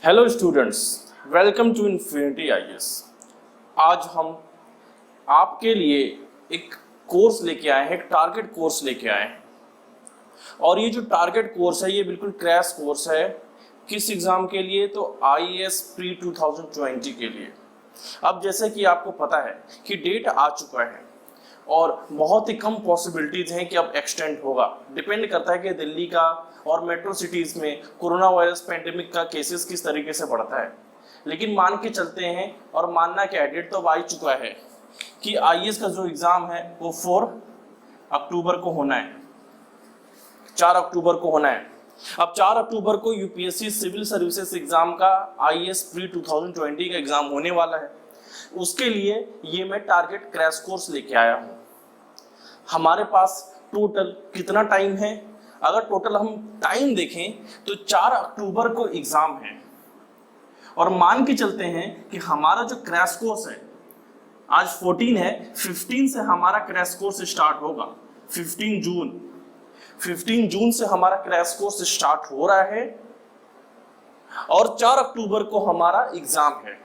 Hello students, welcome to infinity IAS. आज हम आपके लिए एक कोर्स लेके आए हैं, एक टारगेट कोर्स लेके आए हैं। और ये जो टारगेट कोर्स है ये बिल्कुल क्रैश कोर्स है। किस एग्ज़ाम के लिए? तो आईएएस प्री 2020 के लिए। अब जैसे कि आपको पता है कि डेट आ चुका है और बहुत ही कम पॉसिबिलिटीज हैं कि अब एक्सटेंड होगा। डिपेंड करता है कि दिल्ली का और मेट्रो सिटीज में कोरोना वायरस पेंडेमिक का केसेस किस तरीके से बढ़ता है। लेकिन मान के चलते हैं, और मानना क्या है, डेट तो आ ही चुका है कि आईएएस का जो एग्जाम है वो 4 अक्टूबर को होना है, 4 अक्टूबर को होना है। अब 4 अक्टूबर को यूपीएससी सिविल सर्विसेज एग्जाम का आईएएस प्री 2020 का एग्जाम होने वाला है। उसके लिए ये मैं टारगेट क्रैश कोर्स लेके आया हूँ। हमारे पास टोटल कितना टाइम है? अगर टोटल हम टाइम देखें तो 4 अक्टूबर को एग्जाम है, और मान के चलते हैं कि हमारा जो क्रैश कोर्स है आज 14 है, 15 से हमारा क्रैश कोर्स स्टार्ट होगा। 15 जून से हमारा क्रैश कोर्स स्टार्ट हो रहा है और 4 अक्टूबर को हमारा एग्जाम है।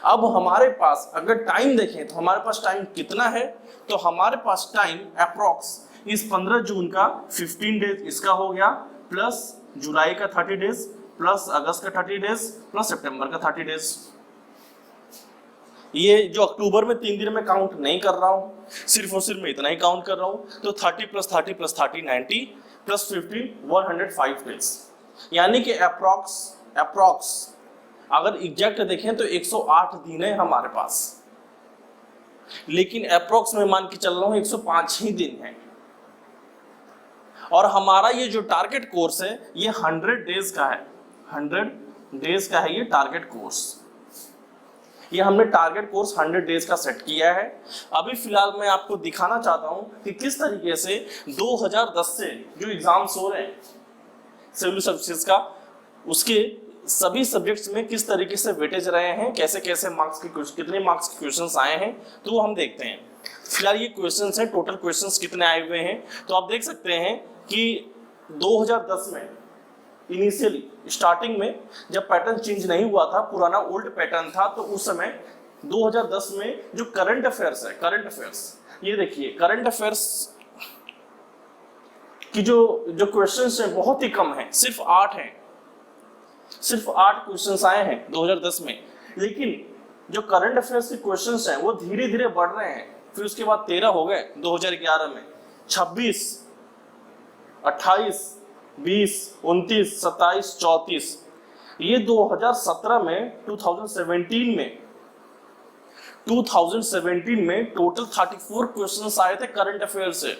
अब हमारे पास अगर टाइम देखें तो हमारे पास टाइम कितना है? तो हमारे पास टाइम अप्रॉक्स इस 15 जून का 15 डेज इसका हो गया, प्लस जुलाई का 30 डेज, प्लस अगस्त का 30 डेज, प्लस सितंबर का 30 डेज। ये जो अक्टूबर में 3 दिन में काउंट नहीं कर रहा हूं, सिर्फ और सिर्फ मैं इतना ही काउंट कर रहा हूं। तो 30 प्लस 30 प्लस 30 90 प्लस 15 105 डेज, यानी कि अप्रॉक्स अगर एग्जैक्ट देखें तो 108 दिन है हमारे पास। लेकिन अप्रॉक्स में मान के चल रहा हूं 105 ही दिन है। और हमारा ये जो टारगेट कोर्स है ये 100 डेज का है। 100 डेज का है ये टारगेट कोर्स। ये हमने टारगेट कोर्स 100 डेज का सेट किया है। अभी फिलहाल मैं आपको दिखाना चाहता हूं कि किस तरीके से 2010 से जो एग्जाम्स हो रहे हैं सिविल सर्विसेज का, उसके सभी सब्जेक्ट्स में किस तरीके से वेटेज रहे हैं, कैसे कैसे मार्क्स के कितने मार्क्स के क्वेश्चंस आए हैं, तो वो हम देखते हैं। फिलहाल ये क्वेश्चंस हैं, टोटल क्वेश्चंस कितने आए हुए हैं तो आप देख सकते हैं कि 2010 में इनिशियली स्टार्टिंग में जब पैटर्न चेंज नहीं हुआ था, पुराना ओल्ड पैटर्न था, तो उस समय 2010 में जो करंट अफेयर्स है, करंट अफेयर्स ये देखिए, करंट अफेयर्स की जो क्वेश्चंस हैं बहुत ही कम है, सिर्फ 8 हैं, सिर्फ 8 क्वेश्चंस आए हैं 2010 में। लेकिन जो करंट अफेयर्स के क्वेश्चंस हैं वो धीरे धीरे बढ़ रहे हैं। फिर उसके बाद 13 हो गए 2011 में, 26, 28, 20, 29, 27, 34। ये 2017 में 2017 में टोटल 34 क्वेश्चंस आए थे करंट अफेयर से।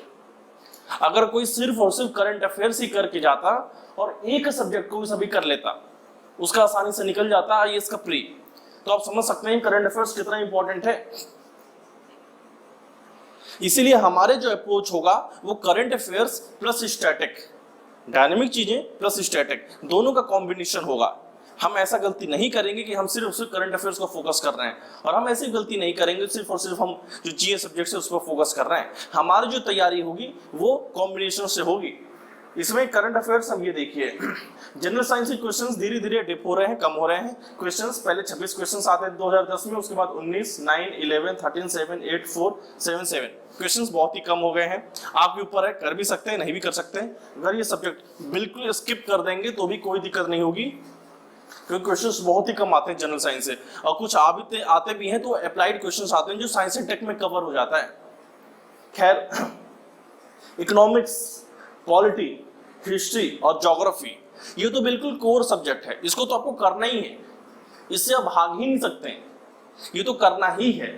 अगर कोई सिर्फ और सिर्फ करंट अफेयर्स ही करके जाता और एक सब्जेक्ट को भी सभी कर लेता, उसका आसानी से निकल जाता आईएएस का प्री। तो आप समझ सकते हैं करंट अफेयर्स कितना इंपॉर्टेंट है। इसीलिए हमारे जो अप्रोच होगा वो current affairs plus static, dynamic चीजें प्लस स्टैटिक, दोनों का कॉम्बिनेशन होगा। हम ऐसा गलती नहीं करेंगे कि हम सिर्फ करंट अफेयर्स को फोकस कर रहे हैं, और हम ऐसी गलती नहीं करेंगे सिर्फ और सिर्फ हम जो जीए सब्जेक्ट है उस पर फोकस कर रहे हैं। हमारी जो तैयारी होगी वो कॉम्बिनेशन से होगी। इसमें करंट अफेयर्स हम ये देखिए, जनरल साइंस के क्वेश्चंस धीरे धीरे डिप हो रहे हैं, कम हो रहे हैं। क्वेश्चंस पहले 26 क्वेश्चंस आते हैं 2010 में, उसके बाद 19, 9, 11, 13, 7, 8, 4, 7, 7 क्वेश्चंस बहुत ही कम हो गए हैं। आपके ऊपर है, कर भी सकते हैं, नहीं भी कर सकते हैं। अगर ये सब्जेक्ट बिल्कुल स्किप कर देंगे तो भी कोई दिक्कत नहीं होगी, क्योंकि क्वेश्चंस बहुत ही कम आते हैं जनरल साइंस से, और कुछ आते भी हैं तो अप्लाइड क्वेश्चंस आते हैं जो साइंस एंड टेक में कवर हो जाता है। खैर, इकोनॉमिक्स, पॉलिटी, हिस्ट्री और ज्योग्राफी ये तो बिल्कुल कोर सब्जेक्ट है, इसको तो आपको करना ही है, इससे आप भाग ही नहीं सकते हैं, ये तो करना ही है।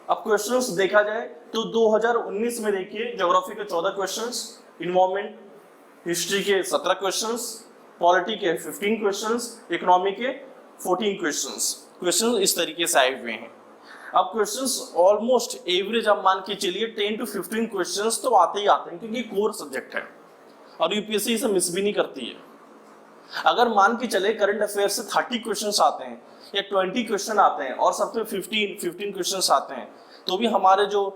अब क्वेश्चंस देखा जाए तो 2019 में देखिए, ज्योग्राफी के 14 क्वेश्चंस, इन्वायरमेंट हिस्ट्री के 17 क्वेश्चंस, पॉलिटी के 15 क्वेश्चंस, इकोनॉमी के 14 क्वेश्चंस इस तरीके से आए हुए हैं। अब क्वेश्चंस ऑलमोस्ट एवरेज आप मान के चलिए 10 to 15 क्वेश्चंस तो आते ही आते हैं, क्योंकि कोर सब्जेक्ट है और यूपीएससी इसे मिस भी नहीं करती है। अगर मान के चले करंट अफेयर से 30 क्वेश्चंस आते हैं या 20 क्वेश्चन आते हैं और सबसे 15 क्वेश्चंस आते हैं, तो भी हमारे जो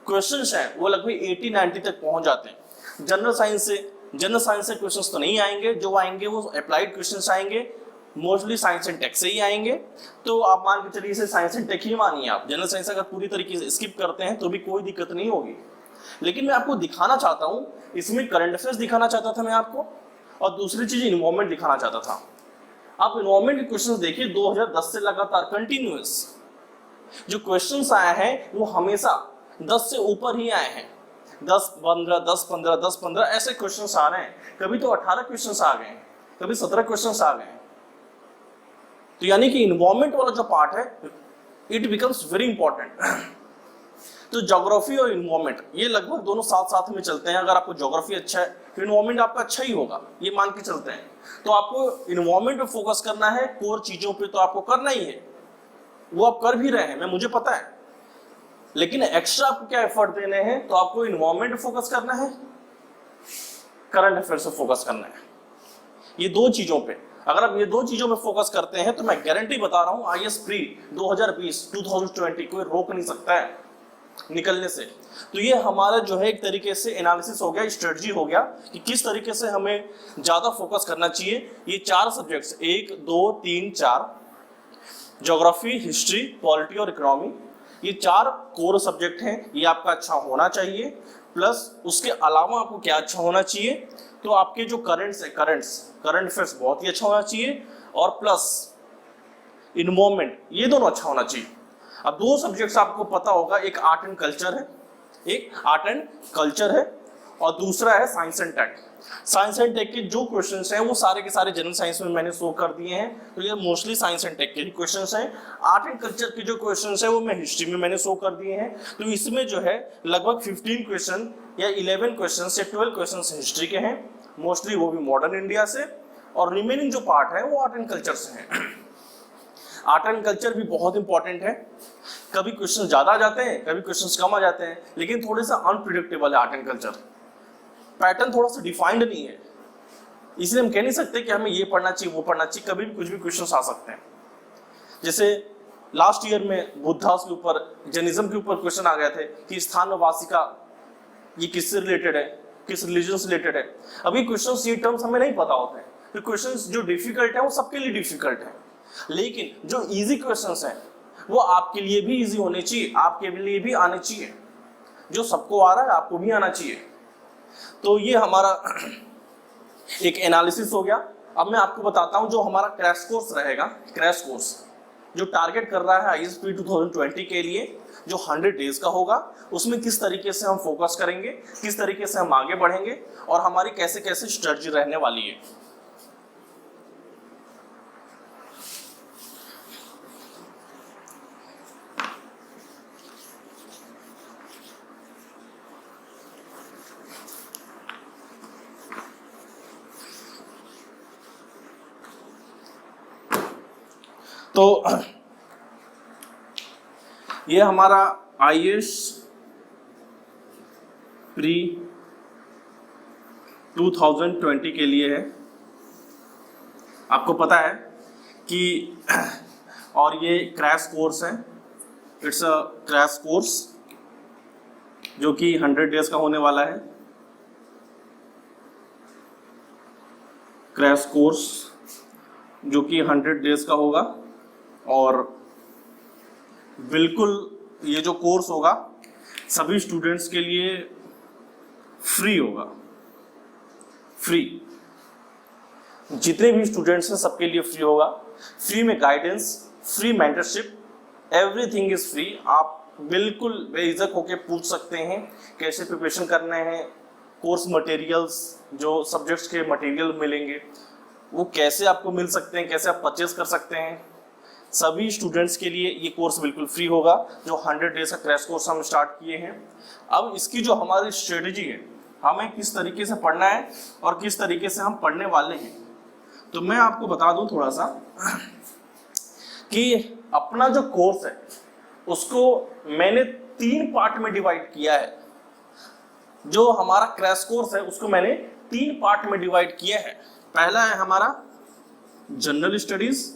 क्वेश्चंस हैं वो लगभग 80-90 तक पहुंच जाते हैं। जनरल साइंस से जनरल साइंस से क्वेश्चंस तो नहीं आएंगे, जो आएंगे वो अप्लाइड क्वेश्चंस आएंगे, मोस्टली साइंस एंड टेक से ही आएंगे। तो आप मान के चलिए इसे साइंस एंड टेक ही मानिए आप, जनरल साइंस अगर पूरी तरीके से स्किप करते हैं तो भी कोई दिक्कत नहीं होगी। लेकिन मैं आपको दिखाना चाहता हूं, इसमें करंट अफेयर्स दिखाना चाहता था मैं आपको, और दूसरी चीज इन्वायरमेंट दिखाना चाहता था। आप इन्वायरमेंट के क्वेश्चंस देखिए 2010 से लगातार कंटिन्यूअस जो क्वेश्चंस आए हैं वो हमेशा 10 से ऊपर ही आए हैं, 10 15 10 15 10 15 ऐसे क्वेश्चंस आ रहे हैं। कभी तो 18 क्वेश्चंस आ गए हैं, कभी 17 क्वेश्चंस आ गए हैं। तो यानी कि इन्वायरमेंट वाला जो पार्ट है इट बिकम्स वेरी इंपॉर्टेंट। तो ज्योग्राफी और इन्वायरमेंट ये लगभग दोनों साथ साथ में चलते हैं। अगर आपको ज्योग्राफी अच्छा है तो इन्वायरमेंट आपका अच्छा ही होगा, ये मान के चलते हैं। तो आपको इन्वायरमेंट पे फोकस करना है, कोर चीजों पे तो आपको करना ही है, वो आप कर भी रहे हैं, मैं मुझे पता है। लेकिन एक्स्ट्रा आपको क्या एफर्ट देने हैं, तो आपको इन्वायरमेंट पे फोकस करना है, करंट अफेयर्स पे फोकस करना है। ये दो चीजों पे अगर आप ये दो चीजों में फोकस करते हैं तो मैं गारंटी बता रहा हूं आईएएस प्री 2020 कोई रोक नहीं सकता है निकलने से। तो ये हमारा जो है एक तरीके से एनालिसिस हो गया, स्ट्रेटजी हो गया कि किस तरीके से हमें ज्यादा फोकस करना चाहिए। ये 4 सब्जेक्ट्स 1 2 3 4 ज्योग्राफी, हिस्ट्री, पॉलिटी और इकोनॉमी, ये 4 कोर सब्जेक्ट हैं। ये आपका अच्छा होना चाहिए। प्लस उसके अलावा आपको क्या अच्छा होना चाहिए, तो आपके जो करंट अफेयर्स बहुत ही अच्छा होना चाहिए, और प्लस इन्वायरमेंट, ये दोनों अच्छा होना चाहिए। अब 2 सब्जेक्ट्स आपको पता होगा, एक आर्ट एंड कल्चर है और दूसरा है science and tech. Science and tech के जो क्वेश्चंस हैं वो सारे के सारे जनरल साइंस में मैंने शो कर दिए हैं, तो ये मोस्टली साइंस एंड टेक के ही क्वेश्चंस हैं। आर्ट एंड कल्चर के जो क्वेश्चंस हैं वो मैं हिस्ट्री में मैंने शो कर दिए हैं। तो इसमें जो है लगभग 15 क्वेश्चन या 11 क्वेश्चन या 12 क्वेश्चन हिस्ट्री के हैं, मोस्टली वो भी मॉडर्न इंडिया से, और रिमेनिंग जो पार्ट है वो आर्ट एंड कल्चर से है। आर्ट एंड कल्चर भी बहुत इंपॉर्टेंट है। कभी क्वेश्चन ज्यादा आ जाते हैं, कभी क्वेश्चन कम आ जाते हैं, लेकिन थोड़े सा अनप्रिडिक्टेबल है आर्ट एंड कल्चर, पैटर्न थोड़ा सा डिफाइंड नहीं है। इसलिए हम कह नहीं सकते कि हमें ये पढ़ना चाहिए वो पढ़ना चाहिए, कभी भी कुछ भी क्वेश्चन आ सकते हैं। जैसे लास्ट ईयर में बुद्धास के ऊपर, जैनिज्म के ऊपर क्वेश्चन आ गए थे कि स्थानवासी का ये किससे रिलेटेड है, किस रिलीजन से रिलेटेड है। अभी क्वेश्चंस, ये टर्म्स हमें नहीं पता होते हैं, तो क्वेश्चंस जो डिफिकल्ट है वो सबके लिए डिफिकल्ट है, लेकिन जो इजी क्वेश्चंस हैं वो आपके लिए भी इजी होने चाहिए, आपके लिए भी आने चाहिए। जो सबको आ रहा है आपको भी आना चाहिए। तो ये हमारा एक एनालिसिस हो गया। अब मैं आपको बताता हूं जो हमारा क्रैश कोर्स रहेगा, क्रैश कोर्स जो टारगेट कर रहा है आईएएस प्री 2020 के लिए, जो 100 डेज का होगा, उसमें किस तरीके से हम फोकस करेंगे, किस तरीके से हम आगे बढ़ेंगे और हमारी कैसे कैसे स्ट्रेटजी रहने वाली है। तो ये हमारा आईएएस प्री 2020 के लिए है। आपको पता है कि और ये क्रैश कोर्स है, इट्स अ क्रैश कोर्स जो कि 100 डेज का होने वाला है। क्रैश कोर्स जो कि 100 डेज का होगा, और बिल्कुल ये जो कोर्स होगा सभी स्टूडेंट्स के लिए फ्री होगा, फ्री। जितने भी स्टूडेंट्स हैं सबके लिए फ्री होगा। फ्री में guidance, free mentorship, everything is free. आप बिल्कुल बेझिझक होकर पूछ सकते हैं कैसे प्रिपरेशन करने हैं, कोर्स मटेरियल्स, जो सब्जेक्ट्स के मटेरियल मिलेंगे वो कैसे आपको मिल सकते हैं, कैसे आप परचेज कर सकते हैं। सभी स्टूडेंट्स के लिए ये कोर्स बिल्कुल फ्री होगा, जो 100 डेज का क्रैश कोर्स हम स्टार्ट किए हैं। अब इसकी जो हमारी स्ट्रेटजी है, हमें किस तरीके से पढ़ना है और किस तरीके से हम पढ़ने वाले हैं, तो मैं आपको बता दूं थोड़ा सा कि अपना जो कोर्स है उसको मैंने 3 पार्ट में डिवाइड किया है। जो हमारा क्रैश कोर्स है उसको मैंने 3 पार्ट में डिवाइड किया है। पहला है हमारा जनरल स्टडीज,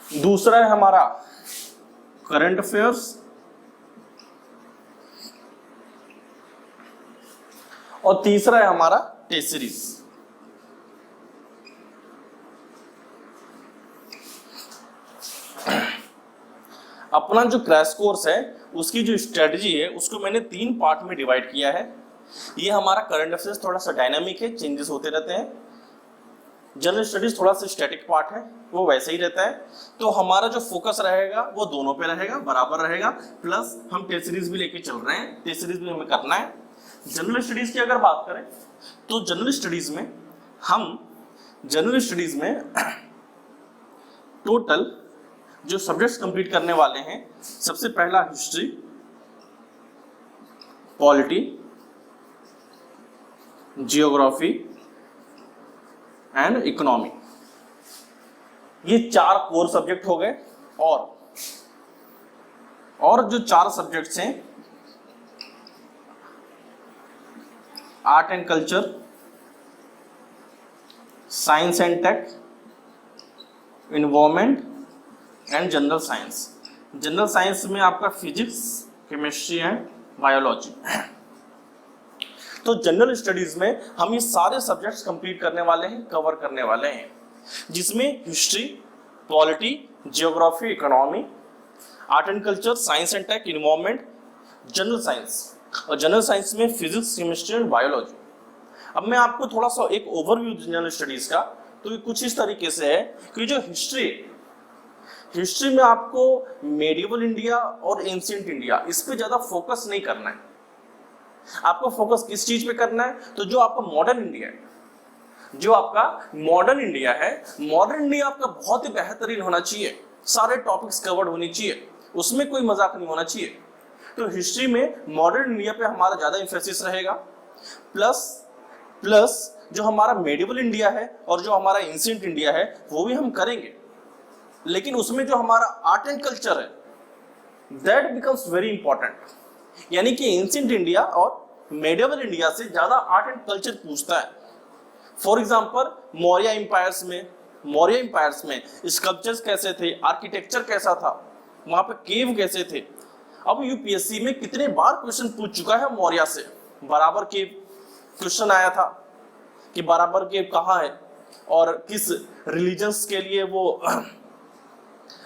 दूसरा है हमारा करंट अफेयर्स, और तीसरा है हमारा टेसरीज। अपना जो क्रैश कोर्स है उसकी जो स्ट्रेटजी है उसको मैंने 3 पार्ट में डिवाइड किया है। ये हमारा करंट अफेयर्स थोड़ा सा डायनामिक है, चेंजेस होते रहते हैं। जनरल स्टडीज थोड़ा सा स्टैटिक पार्ट है, वो वैसे ही रहता है। तो हमारा जो फोकस रहेगा वो दोनों पे रहेगा, बराबर रहेगा। प्लस हम टेस्ट सीरीज भी लेके चल रहे हैं, टेस्ट सीरीज भी हमें करना है। जनरल स्टडीज की अगर बात करें तो जनरल स्टडीज में टोटल जो सब्जेक्ट्स कंप्लीट करने वाले हैं, सबसे पहला history, polity, geography and economy, ये 4 कोर सब्जेक्ट हो गए। और जो 4 सब्जेक्ट्स हैं, art and culture, science and tech, environment and general science. General science में आपका फिजिक्स, केमिस्ट्री एंड बायोलॉजी। तो जनरल स्टडीज में हम ये सारे सब्जेक्ट्स कंप्लीट करने वाले हैं, कवर करने वाले हैं, जिसमें history, polity, geography, economy, art and culture, science and tech, environment, general science, और जनरल साइंस में फिजिक्स, केमिस्ट्री एंड बायोलॉजी। अब मैं आपको थोड़ा सा एक ओवरव्यू जनरल स्टडीज का, तो ये कुछ इस तरीके से है कि जो हिस्ट्री में आपको मेडिवल इंडिया और एंशिएंट इंडिया, इस पे ज्यादा फोकस नहीं करना है। आपको फोकस किस चीज पे करना है? तो जो आपका मॉडर्न इंडिया है, मॉडर्न इंडिया आपका बहुत ही बेहतरीन होना चाहिए, सारे टॉपिक्स कवर्ड होने चाहिए, उसमें कोई मजाक नहीं होना चाहिए। तो हिस्ट्री में मॉडर्न इंडिया पे हमारा ज्यादा इंफेसिस रहेगा। प्लस जो हमारा मेडिवल इंडिया है और जो हमारा एंशिएंट इंडिया है वो भी हम करेंगे, लेकिन उसमें जो हमारा आर्ट एंड कल्चर है दैट बिकम्स वेरी इंपॉर्टेंट। यानी कि एंशिएंट इंडिया और मेडिवल इंडिया से ज्यादा आर्ट एंड कल्चर पूछता है। फॉर एग्जांपल मौर्य एम्पायर्स में स्कल्पचर्स कैसे थे, आर्किटेक्चर कैसा था, वहां पे केव कैसे थे। अब यूपीएससी में कितने बार क्वेश्चन पूछ चुका है मौर्य से, बराबर केव क्वेश्चन आया था कि बराबर केव कहाँ है और किस रिलीजन्स के लिए वो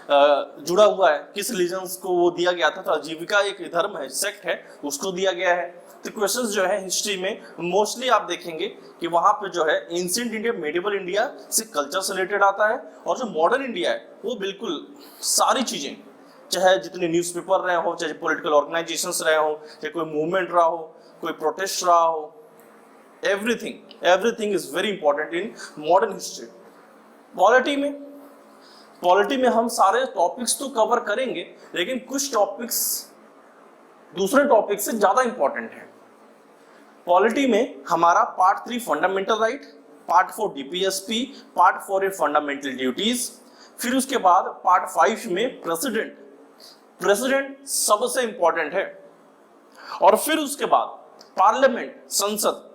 जुड़ा हुआ है, किस रिलीजन्स को वो दिया गया था। तो आजीविका एक धर्म है, सेक्ट है, उसको दिया गया है। तो क्वेश्चंस जो है हिस्ट्री में मोस्टली आप देखेंगे कि वहां पे जो है एंशिएंट इंडिया, मेडिवल इंडिया से कल्चर से रिलेटेड आता है, और जो मॉडर्न इंडिया है वो बिल्कुल सारी चीजें, चाहे जितने न्यूज़पेपर रहे हो, चाहे पॉलिटिकल ऑर्गेनाइजेशंस रहे हो, चाहे कोई मूवमेंट रहा हो, कोई प्रोटेस्ट रहा हो, everything is very important in modern history. Polity में हम सारे टॉपिक्स तो कवर करेंगे, लेकिन कुछ टॉपिक्स दूसरे टॉपिक से ज्यादा इंपॉर्टेंट है। पॉलिटी में हमारा part 3 fundamental right, part 4 DPSP, part 4 है फंडामेंटल ड्यूटीज, फिर उसके बाद पार्ट 5 में प्रेसिडेंट सबसे इंपॉर्टेंट है, और फिर उसके बाद पार्लियामेंट, संसद।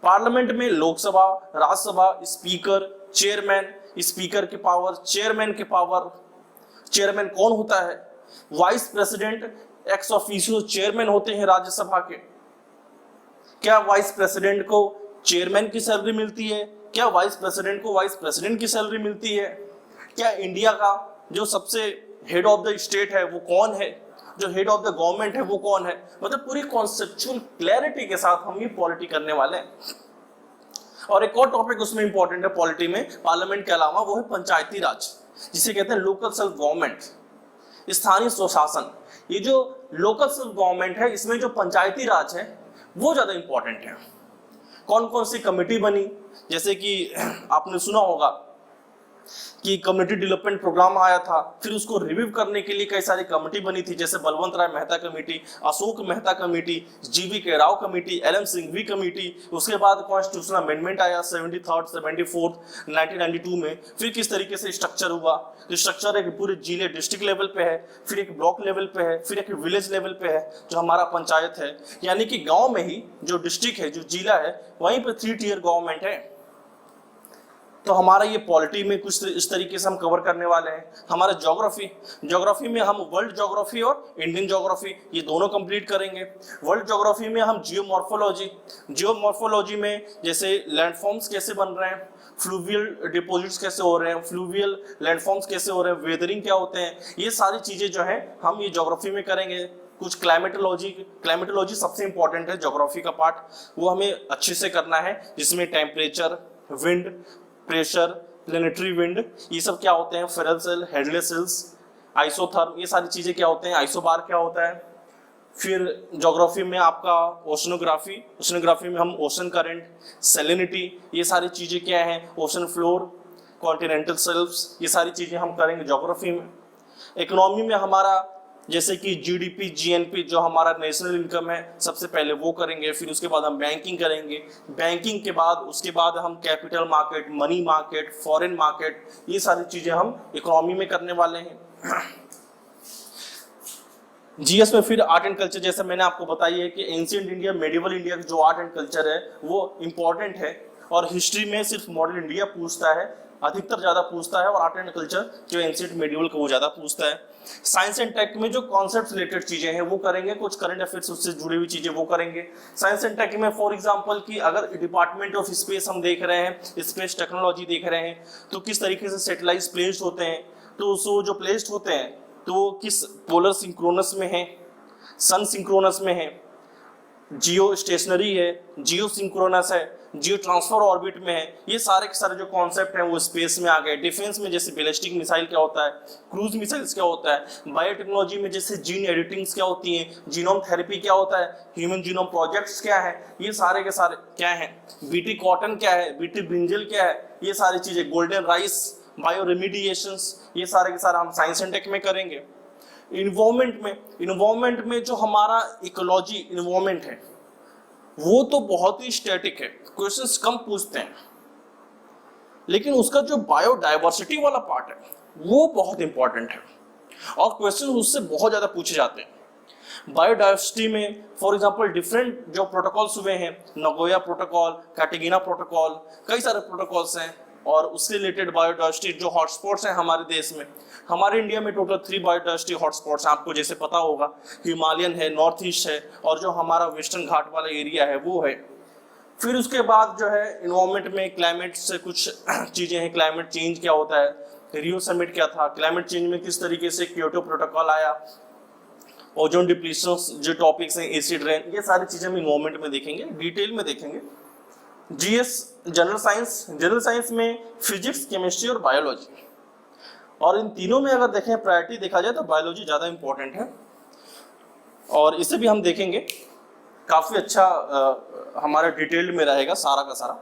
पार्लियामेंट में Lok Sabha, Rajya Sabha, speaker, chairman, speaker के पावर, चेयरमैन के पावर, चेयरमैन कौन होता है, vice president ex officio chairman होते हैं राज्यसभा के। क्या वाइस प्रेसिडेंट को चेयरमैन की सैलरी मिलती है? क्या वाइस प्रेसिडेंट को वाइस प्रेसिडेंट की सैलरी मिलती है? क्या इंडिया का जो सबसे हेड ऑफ द स्टेट है वो कौन है, जो हेड ऑफ द गवर्नमेंट है वो कौन है? मतलब पूरी कॉन्सेप्चुअल क्लैरिटी के साथ हम ये पॉलिटी करने वाले हैं। और एक और टॉपिक उसमें इंपॉर्टेंट है पॉलिटी में, पार्लियामेंट के अलावा, वो है पंचायती राज, जिसे कहते हैं लोकल सेल्फ गवर्नमेंट, स्थानीय स्वशासन। ये जो लोकल सेल्फ गवर्नमेंट है, इसमें जो पंचायती राज है वो ज्यादा इंपॉर्टेंट है। कौन कौन सी कमेटी बनी, जैसे कि आपने सुना होगा कि कम्युनिटी डेवलपमेंट प्रोग्राम आया था, फिर उसको रिव्यू करने के लिए कई सारी कमेटी बनी थी, जैसे बलवंत राय मेहता कमेटी, अशोक मेहता कमेटी, जीवी के Rao committee, LM Singhvi committee. उसके बाद कॉन्स्टिट्यूशनल अमेंडमेंट आया 73rd, 74th 1992 में। फिर किस तरीके से स्ट्रक्चर हुआ, तो स्ट्रक्चर एक पूरे जिले डिस्ट्रिक्ट लेवल पे है, फिर एक ब्लॉक लेवल पे है, फिर एक विलेज लेवल पे है जो हमारा पंचायत है। यानी कि गाँव में ही जो डिस्ट्रिक्ट है, जो जिला है, वहीं पर 3 टियर गवर्नमेंट है। तो हमारा ये पॉलिटी में कुछ इस तरीके से हम कवर करने वाले हैं। हमारा ज्योग्राफी में हम वर्ल्ड ज्योग्राफी और इंडियन ज्योग्राफी ये दोनों कंप्लीट करेंगे। वर्ल्ड ज्योग्राफी में हम जियोमॉर्फोलॉजी में जैसे लैंडफॉर्म्स कैसे बन रहे हैं, फ्लूवियल डिपॉजिट्स कैसे हो रहे हैं, फ्लूवियल लैंडफॉर्म्स कैसे हो रहे हैं, वेदरिंग क्या होते हैं, ये सारी चीजें जो है हम ये ज्योग्राफी में करेंगे। कुछ क्लाइमेटोलॉजी सबसे इंपॉर्टेंट है ज्योग्राफी का पार्ट, वो हमें अच्छे से करना है, जिसमें temperature, wind, pressure, planetary wind, ये सब क्या होते हैं, Ferrel cell, Hadley cells, isotherm, ये सारी चीजें क्या होते हैं, आइसोबार क्या होता है। फिर ज्योग्राफी में आपका ओशनोग्राफी में हम ओशन करंट, सैलिनिटी, ये सारी चीजें क्या हैं, ओशन फ्लोर, कॉन्टिनेंटल शेल्फ्स, ये सारी चीजें हम करेंगे ज्योग्राफी में। इकोनॉमी में हमारा जैसे कि जीडीपी, जीएनपी जो हमारा नेशनल इनकम है, सबसे पहले वो करेंगे, फिर उसके बाद हम बैंकिंग करेंगे, बैंकिंग के बाद उसके बाद हम capital market, money market, foreign market, ये सारी चीजें हम इकोनॉमी में करने वाले हैं। जीएस में फिर आर्ट एंड कल्चर, जैसे मैंने आपको बताई है कि एंशिएंट इंडिया, मेडिवल इंडिया जो आर्ट एंड कल्चर है वो इंपॉर्टेंट है, और हिस्ट्री में सिर्फ मॉडर्न इंडिया पूछता है, अधिकतर ज्यादा पूछता है, और आर्ट एंड कल्चर जो एंशिएंट मेडिवल का वो ज्यादा पूछता है। साइंस एंड टेक में जो कॉन्सेप्ट रिलेटेड चीजें हैं वो करेंगे, कुछ करंट अफेयर्स उससे जुड़ी हुई चीजें वो करेंगे। साइंस एंड टेक में फॉर एग्जांपल कि अगर डिपार्टमेंट ऑफ स्पेस हम देख रहे हैं, स्पेस टेक्नोलॉजी देख रहे हैं, तो किस तरीके से सैटेलाइट्स प्लेस्ड होते हैं, तो सो जो प्लेस्ड होते हैं तो किस पोलर सिंक्रोनस में है, सन सिंक्रोनस में है, जियो स्टेशनरी है, जियो सिंक्रोनस है, जियो ट्रांसफर ऑर्बिट में है, ये सारे के सारे जो कॉन्सेप्ट हैं वो स्पेस में आ गए। डिफेंस में जैसे बैलिस्टिक मिसाइल क्या होता है, क्रूज मिसाइल्स क्या होता है, बायोटेक्नोलॉजी में जैसे जीन एडिटिंग्स क्या होती हैं, जीनोम थेरेपी क्या होता है, ह्यूमन जीनोम प्रोजेक्ट्स क्या है, ये सारे के सारे क्या हैं, बीटी कॉटन क्या है, बीटी ब्रिंजल क्या है, ये सारी चीजें, गोल्डन राइस, बायो रेमिडिएशंस, ये सारे के सारे हम साइंस एंड टेक में करेंगे। इन्वायरमेंट में जो हमारा इकोलॉजी इन्वायरमेंट है वो तो बहुत ही स्टैटिक है, क्वेश्चंस कम पूछते हैं, लेकिन उसका जो बायोडाइवर्सिटी वाला पार्ट है वो बहुत इंपॉर्टेंट है, और क्वेश्चन उससे बहुत ज्यादा पूछे जाते हैं। बायोडाइवर्सिटी में फॉर एग्जांपल डिफरेंट जो प्रोटोकॉल्स हुए हैं, नगोया प्रोटोकॉल, कार्टेगिना प्रोटोकॉल, कई सारे प्रोटोकॉल्स हैं, और उससे रिलेटेड बायोडाइवर्सिटी जो हॉटस्पॉट्स हैं हमारे देश में, हमारे इंडिया में टोटल 3 बायोडाइवर्सिटी हॉटस्पॉट्स हैं, आपको जैसे पता होगा, हिमालयन है, नॉर्थ ईस्ट है, और जो हमारा वेस्टर्न घाट वाला एरिया है वो है। फिर उसके बाद जो है इन्वायरमेंट में क्लाइमेट से कुछ चीजें हैं, क्लाइमेट चेंज क्या होता है, रियो समिट क्या था, क्लाइमेट चेंज में किस तरीके से क्योटो प्रोटोकॉल आया, ओजोन डिप्लीशन जो टॉपिक्स हैं, एसिड रेन, ये सारी चीजें हम इन्वायरमेंट में देखेंगे, डिटेल में देखेंगे। जीएस जनरल साइंस में फिजिक्स, केमिस्ट्री और बायोलॉजी, और इन तीनों में अगर देखें प्रायोरिटी देखा जाए तो बायोलॉजी ज्यादा इंपॉर्टेंट है, और इसे भी हम देखेंगे, काफी अच्छा हमारा डिटेल्ड में रहेगा सारा का सारा।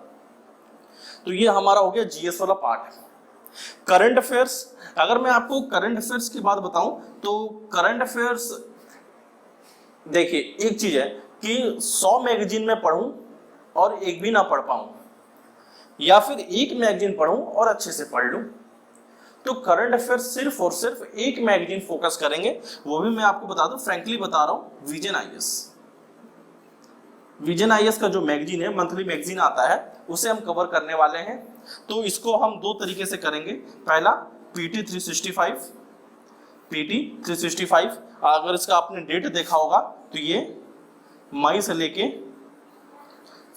तो ये हमारा हो गया जीएस वाला पार्ट। करंट अफेयर्स, अगर मैं आपको करंट अफेयर्स की बात बताऊं तो करंट अफेयर्स देखिए, एक चीज है कि 100 मैगजीन में पढ़ूं और एक भी ना पढ़ पाऊं, या फिर एक मैगजीन पढ़ूं और अच्छे से पढ़ लूं, तो करंट अफेयर्स सिर्फ और सिर्फ एक मैगजीन फोकस करेंगे, वो भी मैं आपको बता दूं, फ्रैंकली बता रहा हूं, विजन आईएएस का जो मैगजीन है, मंथली मैगजीन आता है, उसे हम कवर करने वाले हैं। तो इसको हम 2 तरीके से करेंगे। पहला पीटी 365, अगर इसका आपने डेट देखा होगा तो ये मई से लेके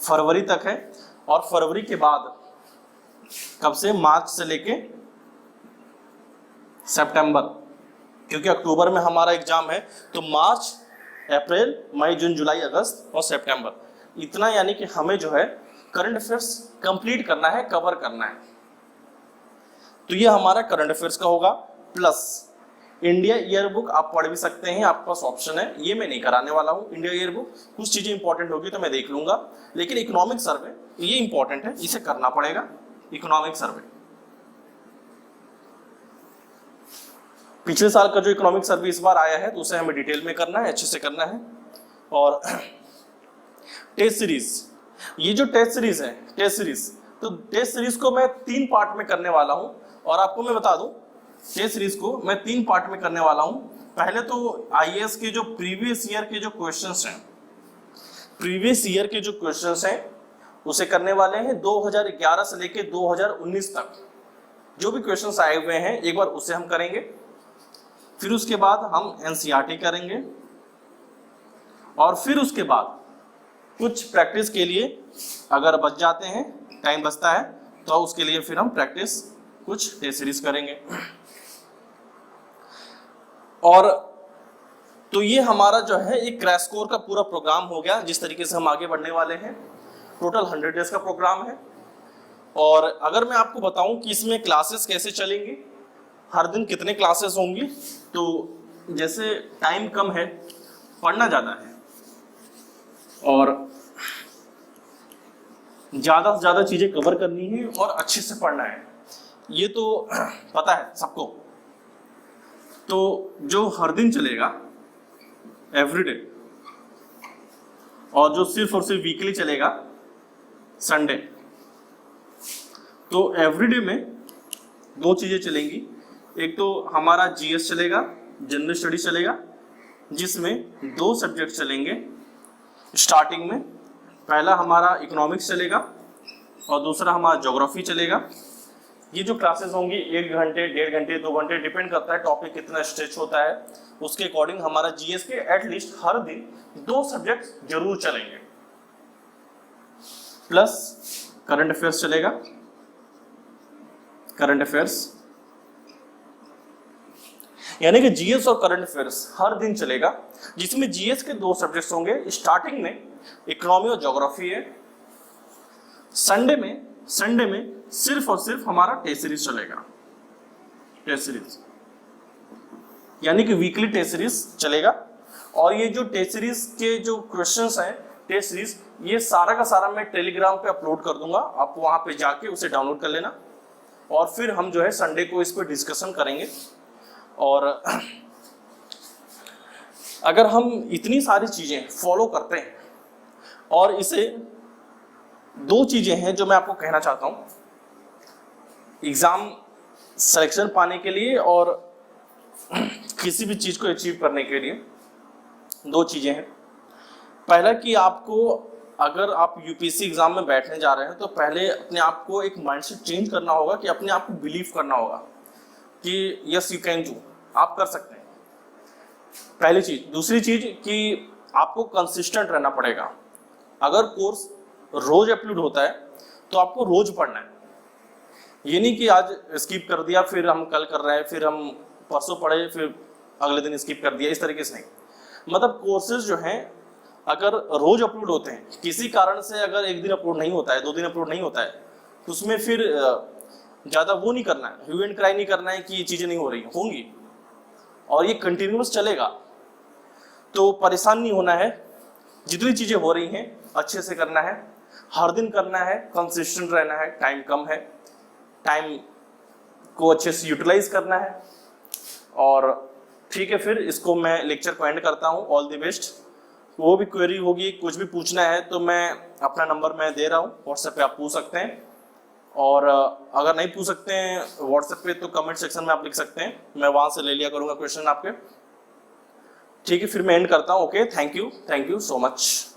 फरवरी तक है, और फरवरी के बाद कब से, मार्च से लेके सितंबर, क्योंकि अक्टूबर में हमारा एग्जाम है, तो मार्च, अप्रैल, मई, जून, जुलाई, अगस्त और सितंबर, इतना यानी कि हमें जो है करंट अफेयर्स कंप्लीट करना है, कवर करना है। तो ये हमारा करंट अफेयर्स का होगा। प्लस इंडिया ईयर बुक आप पढ़ भी सकते हैं, आपके पास ऑप्शन है, ये मैं नहीं कराने वाला हूँ इंडिया ईयर बुक, कुछ चीजें इंपॉर्टेंट होगी तो मैं देख लूंगा, लेकिन इकोनॉमिक सर्वे ये इंपॉर्टेंट है, इसे करना पड़ेगा। इकोनॉमिक सर्वे पिछले साल का जो इकोनॉमिक सर्वे इस बार आया है तो उसे हमें डिटेल में करना है, अच्छे से करना है। और टेस्ट सीरीज, ये जो टेस्ट सीरीज है, तो टेस्ट सीरीज को मैं 3 पार्ट में करने वाला हूं, और आपको मैं बता दूं टेस्ट सीरीज को मैं 3 पार्ट में करने वाला हूं। पहले तो आईएएस के जो प्रीवियस ईयर के जो क्वेश्चंस हैं उसे करने वाले हैं 2011 से लेके 2019 तक जो भी क्वेश्चंस आए हुए हैं एक बार उसे हम करेंगे। फिर उसके बाद हम एनसीईआरटी करेंगे और फिर उसके बाद कुछ प्रैक्टिस के लिए अगर बच जाते हैं, टाइम बचता है, तो उसके लिए फिर हम प्रैक्टिस कुछ टेस्ट सीरीज करेंगे। और तो ये हमारा जो है एक क्रैश कोर्स का पूरा प्रोग्राम हो गया जिस तरीके से हम आगे बढ़ने वाले हैं। टोटल 100 डेज का प्रोग्राम है। और अगर मैं आपको बताऊं कि इसमें क्लासेस कैसे चलेंगी, हर दिन कितने क्लासेस होंगी, तो जैसे टाइम कम है, पढ़ना ज़्यादा है और ज़्यादा से ज़्यादा चीज़ें कवर करनी है और अच्छे से पढ़ना है, ये तो पता है सबको। तो जो हर दिन चलेगा एवरीडे और जो सिर्फ और सिर्फ वीकली चलेगा संडे, तो एवरीडे में दो चीज़ें चलेंगी। एक तो हमारा जीएस चलेगा, जनरल स्टडी चलेगा, जिसमें दो सब्जेक्ट चलेंगे स्टार्टिंग में। पहला हमारा इकोनॉमिक्स चलेगा और दूसरा हमारा ज्योग्राफी चलेगा। ये जो क्लासेस होंगी 1 घंटे, 1.5 घंटे, 2 घंटे, डिपेंड करता है टॉपिक कितना स्ट्रेच होता है, उसके अकॉर्डिंग हमारा जीएस के एटलीस्ट हर दिन 2 सब्जेक्ट जरूर चलेंगे। प्लस करंट अफेयर्स चलेगा, करंट अफेयर्स यानी कि जीएस और करंट अफेयर्स हर दिन चलेगा, जिसमें जीएस के 2 सब्जेक्ट्स होंगे। स्टार्टिंग में इकोनॉमी और ज्योग्राफी है। संडे में सिर्फ और सिर्फ हमारा टेस्ट सीरीज चलेगा, टेस्ट सीरीज यानी कि वीकली टेस्ट सीरीज चलेगा। और ये जो टेस्ट सीरीज के जो क्वेश्चंस हैं, टेस्ट सीरीज, ये सारा का सारा मैं टेलीग्राम पे अपलोड कर दूंगा, आप वहां पे जाके उसे डाउनलोड कर लेना और फिर हम जो है संडे को इस पर डिस्कशन करेंगे। और अगर हम इतनी सारी चीजें फॉलो करते हैं, और इसे 2 चीजें हैं जो मैं आपको कहना चाहता हूं एग्जाम सिलेक्शन पाने के लिए और किसी भी चीज को अचीव करने के लिए। 2 चीजें हैं। पहला कि आपको अगर आप यूपीएससी एग्जाम में बैठने जा रहे हैं तो पहले अपने आप को एक माइंडसेट चेंज करना होगा कि अपने आप को बिलीव करना होगा कि यस यू कैन डू, आप कर सकते हैं, पहली चीज। दूसरी चीज कि आपको कंसिस्टेंट रहना पड़ेगा। अगर कोर्स रोज अपलोड होता है तो आपको रोज पढ़ना है। ये नहीं कि आज स्किप कर दिया, फिर हम कल कर रहे हैं, फिर हम परसों पढ़े, फिर अगले दिन स्किप कर दिया, इस तरीके से नहीं। मतलब कोर्सेज जो हैं अगर रोज अपलोड होते हैं, किसी कारण से अगर एक दिन अपलोड नहीं होता है, 2 दिन अपलोड नहीं होता है, तो उसमें फिर ज़्यादा वो नहीं करना है, ह्यू एंड क्राई नहीं करना है कि ये चीज़ें नहीं हो रही होंगी, और ये कंटिन्यूस चलेगा। तो परेशान नहीं होना है, जितनी चीज़ें हो रही हैं अच्छे से करना है, हर दिन करना है, कंसिस्टेंट रहना है, टाइम कम है, टाइम को अच्छे से यूटिलाइज करना है। और ठीक है, फिर इसको मैं लेक्चर को एंड करता हूँ। All the best. वो भी क्वेरी होगी, कुछ भी पूछना है तो मैं अपना नंबर मैं दे रहा हूँ, व्हाट्सएप पे आप पूछ सकते हैं। और अगर नहीं पूछ सकते हैं व्हाट्सएप पे तो कमेंट सेक्शन में आप लिख सकते हैं, मैं वहाँ से ले लिया करूँगा क्वेश्चन आपके। ठीक है, फिर मैं एंड करता हूँ। Okay, thank you so much.